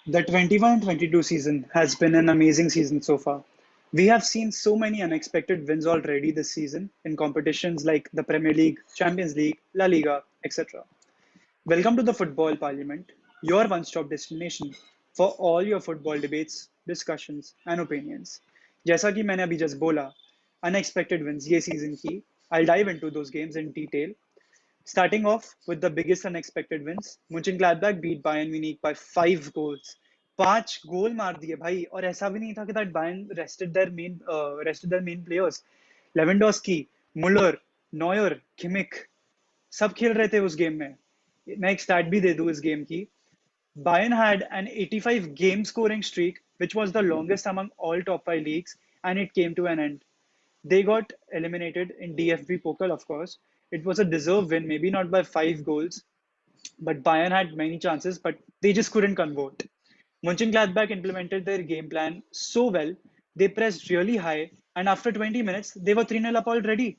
The 21-22 season has been an amazing season so far. We have seen so many unexpected wins already this season in competitions like the Premier League, Champions League, La Liga, etc. Welcome to the Football Parliament, your one stop destination for all your football debates, discussions, and opinions. जैसा कि मैंने अभी just बोला, unexpected wins ये season की, I'll dive into those games in detail. Starting off with the biggest unexpected wins, Mönchengladbach beat Bayern Munich by 5 goals. 5 गोल मार दिए भाई और ऐसा भी नहीं था कि that Bayern rested their main players. Lewandowski, Muller, Neuer, Kimmich सब खेल रहे थे उस गेम में. मैं एक स्टैट भी दे दूं इस गेम की. Bayern had an 85 game scoring streak, which was the longest among all top 5 leagues, and it came to an end. They got eliminated in DFB Pokal, of course. It was a deserved win, maybe not by 5 goals, but Bayern had many chances, but they just couldn't convert. Mönchengladbach implemented their game plan so well. They pressed really high, and after 20 minutes, they were 3-0 up already.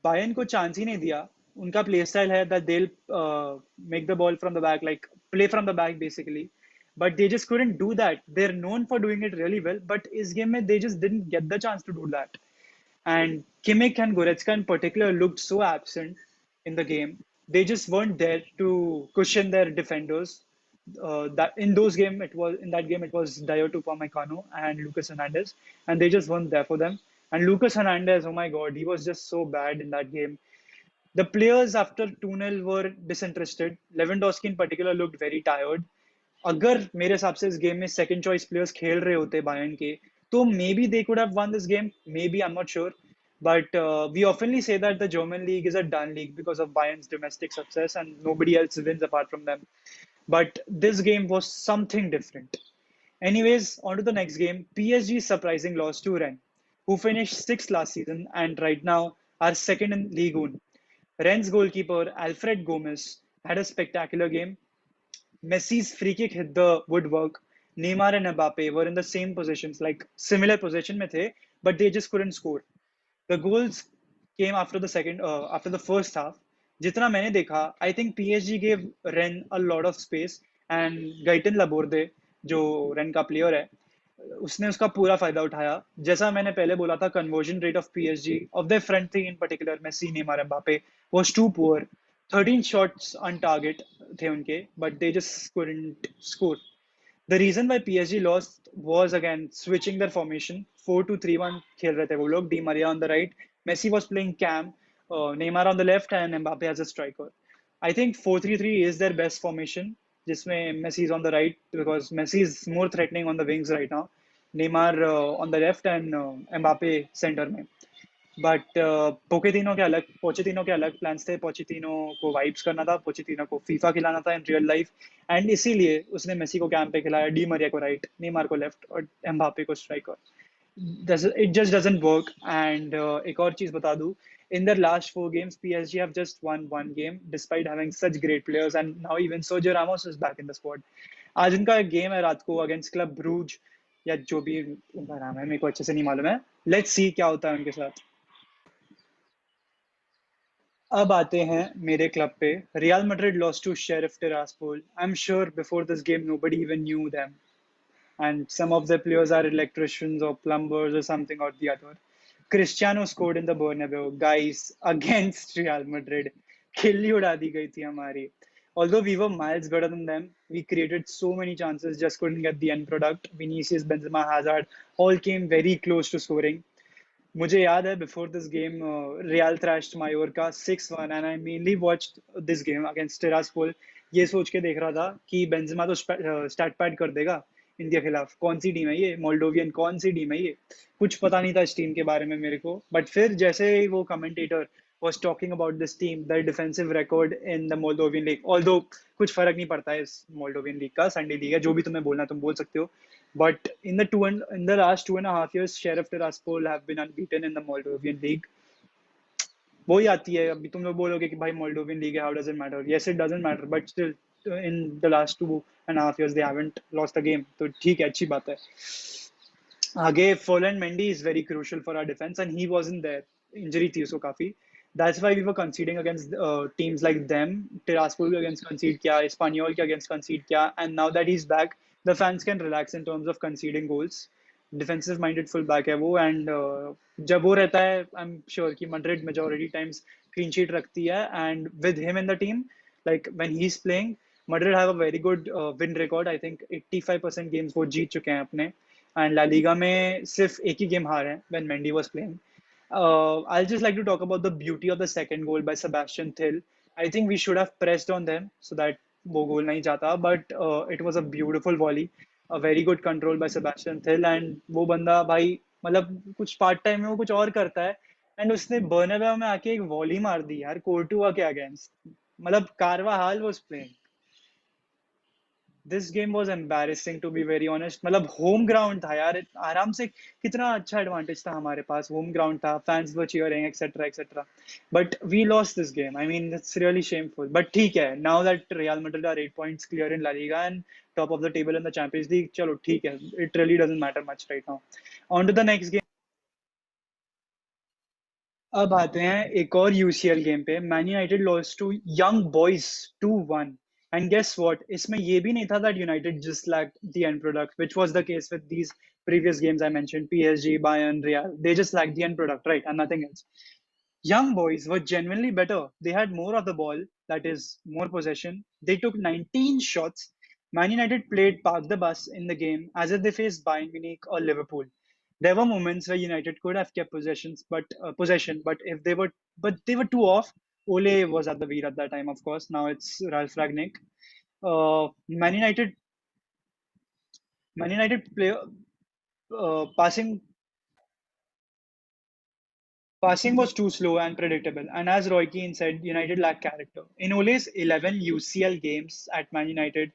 Bayern को chance ही नहीं दिया. उनका play style है that they'll make the ball from the back, like play from the back basically. But they just couldn't do that. They're known for doing it really well, but इस game में they just didn't get the chance to do that. And Kimmich and Goretzka in particular looked so absent in the game. They just weren't there to cushion their defenders. That in those game it was in that game it was Dayot Upamecano and Lucas Hernandez, and they just weren't there for them. And Lucas Hernandez, oh my God, he was just so bad in that game. The players after 2-0 were disinterested. Lewandowski in particular looked very tired. अगर मेरे हिसाब से इस game में second choice players खेल रहे होते Bayern के तो maybe they could have won this game maybe I am not sure but we oftenly say that the German league is a done league because of Bayern's domestic success and nobody else wins apart from them. But this game was something different. Anyways, on to the next game. PSG's surprising loss to Rennes, who finished sixth last season and right now are second in Ligue 1. Rennes goalkeeper Alfred Gomez had a spectacular game. Messi's free kick hit the woodwork. Neymar and Mbappe were in the same positions, like similar position में थे, but they just couldn't score. The goals came after the first half. जितना मैंने देखा, I think PSG gave Rennes a lot of space and Gaëtan Laborde, जो Rennes का player है, उसने उसका पूरा फायदा उठाया. जैसा मैंने पहले बोला था, conversion rate of PSG, of their front three in particular, Messi, Neymar, Mbappe, was too poor. 13 shots on target थे उनके, but they just couldn't score. The reason why PSG lost was again switching their formation. 4-2-3-1 खेल रहे थे वो लोग. Di Maria on the right, Messi was playing cam, Neymar on the left, and Mbappe as a striker. I think 4-3-3 is their best formation, जिसमें Messi is on the right because Messi is more threatening on the wings right now. Neymar on the left and Mbappe center में. But Pochettino के अलग plans थे. Pochettino को vibes करना था, Pochettino को FIFA खिलाना था इन रियल लाइफ, एंड इसीलिए उसने मेसी को कैंप पे खिलाया, डी मरिया को राइट, नेमार को लेफ्ट और एम्बापे को striker. It just doesn't work. And एक और चीज बता दूं, in their last 4 games PSG have just won one game despite having such great players, and now even Sergio Ramos is back in the squad. आज उनका एक game है रात को अगेंस्ट क्लब ब्रूज, या जो भी उनका नाम है मेरे को अच्छे से नहीं मालूम है. लेट्स सी क्या होता है उनके साथ. अब आते हैं मेरे क्लब पे. Real Madrid lost to Sheriff Tiraspol. I am sure before this game nobody even knew them, and some of their players are electricians or plumbers or something or the other. Cristiano scored in the Bernabeu, guys, against Real Madrid. खिल्ली उड़ा दी गई थी हमारी. Although we were miles better than them, we created so many chances, just couldn't get the end product. Vinicius, Benzema, Hazard all came very close to scoring. मुझे याद है before this game Real thrashed Mallorca 6-1, and I mainly watched this game against Tiraspol ये सोच के देख रहा था कि बेंजेमा तो स्टैट पैड कर देगा इंडिया के खिलाफ. कौन सी टीम है ये, मोल्डोवियन कौन सी टीम है ये, कुछ पता नहीं था इस टीम के बारे में मेरे को. बट फिर जैसे ही वो commentator was talking about this team, their defensive record in the Moldovan league. Although कुछ फर्क नहीं पड़ता है इस Moldovan league का, संडे लीग है, जो भी तुम्हें बोलना है तुम बोल सकते हो. But in the last 2.5 years, Sheriff Tiraspol have been unbeaten in the Moldovan league. वही आती है. अभी तुम लोग बोलोगे कि भाई Moldovan league है, how does it matter? Yes, it doesn't matter, but still in the last 2.5 years they haven't lost a game. तो ठीक है, अच्छी बात है. आगे Ferland Mendy is very crucial for our defense, and he wasn't there. Injury थी उसको काफी. That's why we were conceding against teams like them. Tiraspol के against concede किया, Espanyol के against concede किया, and now that he's back, the fans can relax in terms of conceding goals. Defensive minded fullback है वो, and जब वो रहता है I'm sure कि Madrid majority times clean sheet रखती है, and with him in the team, like when he's playing, Madrid have a very good win record. I think 85% games वो जीत चुके हैं अपने, and La Liga में सिर्फ एक ही गेम हारे हैं when Mendy was playing. I'll just like to talk about the beauty of the second goal by Sebastian Thill. I think we should have pressed on them so that वो goal नहीं जाता, but it was a beautiful volley, a very good control by Sebastian Thill, and वो बंदा भाई मतलब कुछ part time में वो कुछ और करता है, एंड उसने बर्नाबेउ में आके एक वॉली मार दी यार कोर्टुआ के अगेंस्ट, मतलब Carvajal was playing. This game was embarrassing to be very honest. मतलब होम ग्राउंड था यार, आराम से कितना अच्छा एडवांटेज था हमारे पास, होम ग्राउंड था, fans were cheering etcetera etcetera, but we lost this game. I mean it's really shameful, बट ठीक है, now that Real Madrid are 8 points clear in La Liga and top of the table in the Champions League, चलो ठीक है, it really doesn't matter much right now. On to the next game. अब आते हैं एक और UCL game पे. Man United lost to Young Boys 2-1. And guess what, इसमें ये भी नहीं था that United just lacked the end product, which was the case with these previous games I mentioned, PSG, Bayern, Real. They just lacked the end product, right, and nothing else. Young boys were genuinely better. They had more of the ball, that is, more possession. They took 19 shots. Man United played park the bus in the game as if they faced Bayern Munich or Liverpool. There were moments where United could have kept possession, but they were too off. Ole was at the wheel at that time, of course. Now it's Ralf Ragnick. Uh, Man United, Man United play, passing Passing was too slow and predictable, and as Roy Keane said, United lacked character. In Ole's 11 UCL games at Man United,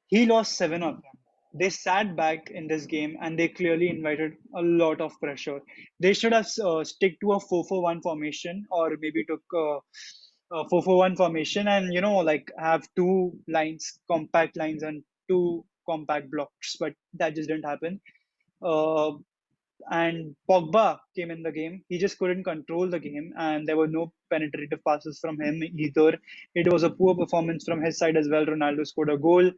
he lost 7 of them. They sat back in this game and they clearly invited a lot of pressure. They should have stick to a 4-4-1 formation, or maybe took a 4-4-1 formation, and like have two lines, compact lines, and two compact blocks, but that just didn't happen. Uh, and Pogba came in the game. He just couldn't control the game, and there were no penetrative passes from him either. It was a poor performance from his side as well. Ronaldo scored a goal,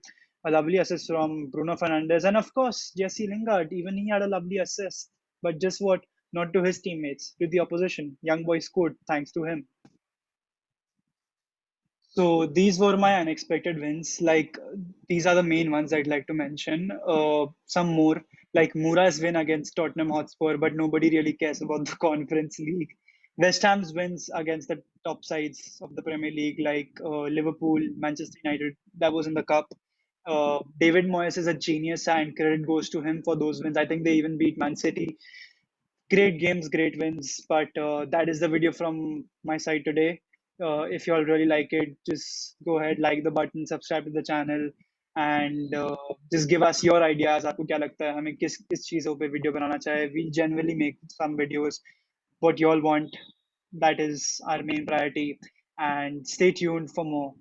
a lovely assist from Bruno Fernandes, and of course, Jesse Lingard. Even he had a lovely assist, but just what? Not to his teammates, to the opposition. Young boy scored thanks to him. So these were my unexpected wins. Like these are the main ones I'd like to mention. Some more, like Mura's win against Tottenham Hotspur, but nobody really cares about the Conference League. West Ham's wins against the top sides of the Premier League, like Liverpool, Manchester United, that was in the cup. David Moyes is a genius, and credit goes to him for those wins. I think they even beat Man City. Great games, great wins. But that is the video from my side today. If you all really like it, just go ahead, like the button, subscribe to the channel, and just give us your ideas. आपको क्या लगता है हमें किस किस चीजों पे video बनाना चाहिए? We generally make some videos. What you all want, that is our main priority. And stay tuned for more.